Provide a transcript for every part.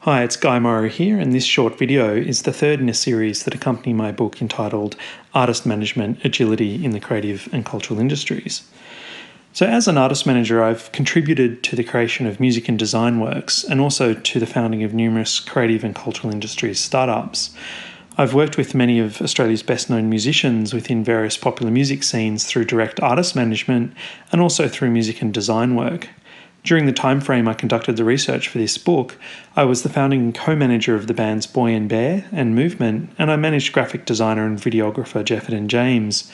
Hi, it's Guy Morrow here, and this short video is the third in a series that accompany my book entitled Artist Management, Agility in the Creative and Cultural Industries. So as an artist manager, I've contributed to the creation of music and design works and also to the founding of numerous creative and cultural industries startups. I've worked with many of Australia's best-known musicians within various popular music scenes through direct artist management and also through music and design work. During the time frame I conducted the research for this book, I was the founding co-manager of the bands Boy and Bear and Movement, and I managed graphic designer and videographer Jefford James.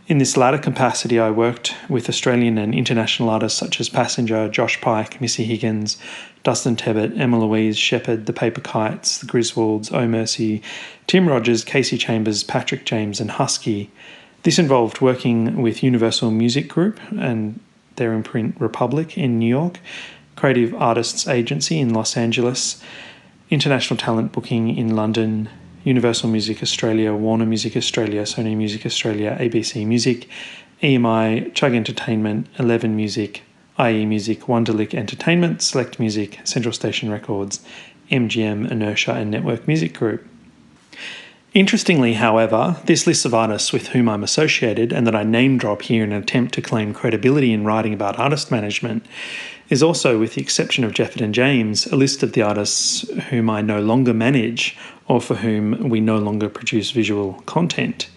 In this latter capacity, I worked with Australian and international artists such as Passenger, Josh Pike, Missy Higgins, Dustin Tebbett, Emma Louise, Shepherd, The Paper Kites, The Griswolds, Oh Mercy, Tim Rogers, Casey Chambers, Patrick James and Husky. This involved working with Universal Music Group and their imprint Republic in New York, Creative Artists Agency in Los Angeles, International Talent Booking in London, Universal Music Australia, Warner Music Australia, Sony Music Australia, ABC Music, EMI, Chug Entertainment, 11 Music, IE Music, Wonderlic Entertainment, Select Music, Central Station Records, MGM, Inertia and Network Music Group. Interestingly, however, this list of artists with whom I'm associated and that I name drop here in an attempt to claim credibility in writing about artist management is also, with the exception of Jefford and James, a list of the artists whom I no longer manage or for whom we no longer produce visual content.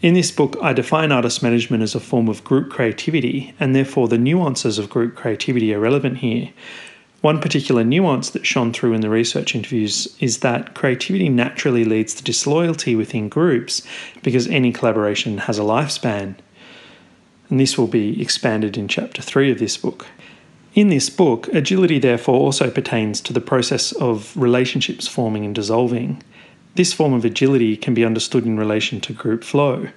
In this book, I define artist management as a form of group creativity, and therefore the nuances of group creativity are relevant here. One particular nuance that shone through in the research interviews is that creativity naturally leads to disloyalty within groups because any collaboration has a lifespan. And this will be expanded in Chapter 3 of this book. In this book, agility therefore also pertains to the process of relationships forming and dissolving. This form of agility can be understood in relation to group flow.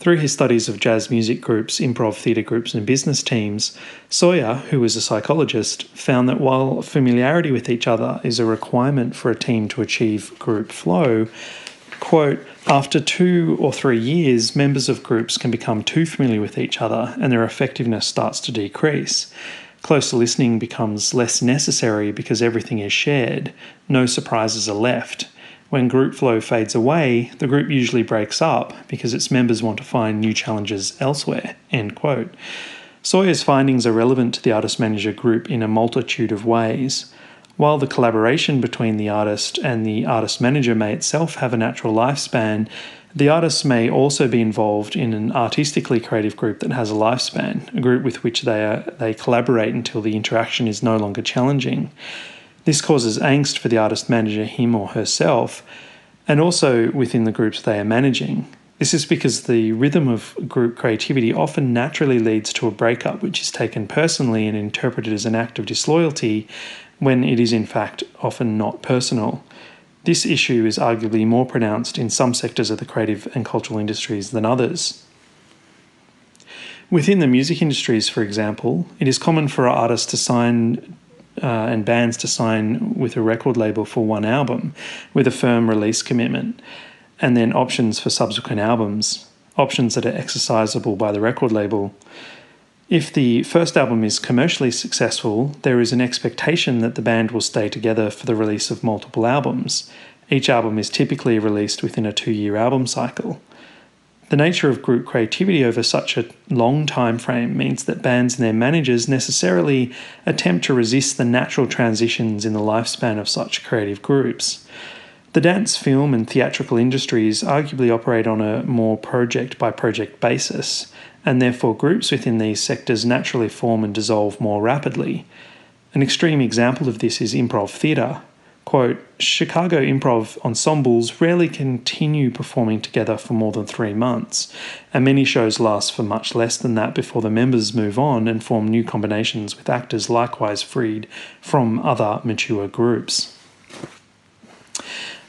Through his studies of jazz music groups, improv theatre groups and business teams, Sawyer, who was a psychologist, found that while familiarity with each other is a requirement for a team to achieve group flow, quote, after 2 or 3 years, members of groups can become too familiar with each other and their effectiveness starts to decrease. Closer listening becomes less necessary because everything is shared. No surprises are left. When group flow fades away, the group usually breaks up because its members want to find new challenges elsewhere, end quote. Sawyer's findings are relevant to the artist manager group in a multitude of ways. While the collaboration between the artist and the artist manager may itself have a natural lifespan, the artists may also be involved in an artistically creative group that has a lifespan, a group with which they collaborate until the interaction is no longer challenging. This causes angst for the artist manager, him or herself, and also within the groups they are managing. This is because the rhythm of group creativity often naturally leads to a breakup which is taken personally and interpreted as an act of disloyalty when it is in fact often not personal. This issue is arguably more pronounced in some sectors of the creative and cultural industries than others. Within the music industries, for example, it is common for artists to sign and bands to sign with a record label for one album with a firm release commitment, and then options for subsequent albums, options that are exercisable by the record label. If the first album is commercially successful, there is an expectation that the band will stay together for the release of multiple albums. Each album is typically released within a 2-year album cycle. The nature of group creativity over such a long time frame means that bands and their managers necessarily attempt to resist the natural transitions in the lifespan of such creative groups. The dance, film and theatrical industries arguably operate on a more project-by-project basis, and therefore groups within these sectors naturally form and dissolve more rapidly. An extreme example of this is improv theatre. Quote, Chicago improv ensembles rarely continue performing together for more than 3 months, and many shows last for much less than that before the members move on and form new combinations with actors likewise freed from other mature groups.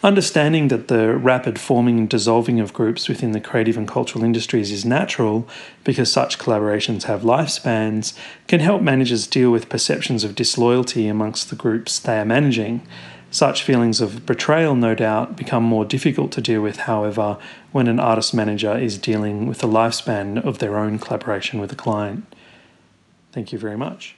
Understanding that the rapid forming and dissolving of groups within the creative and cultural industries is natural because such collaborations have lifespans can help managers deal with perceptions of disloyalty amongst the groups they are managing. Such feelings of betrayal, no doubt, become more difficult to deal with, however, when an artist manager is dealing with the lifespan of their own collaboration with a client. Thank you very much.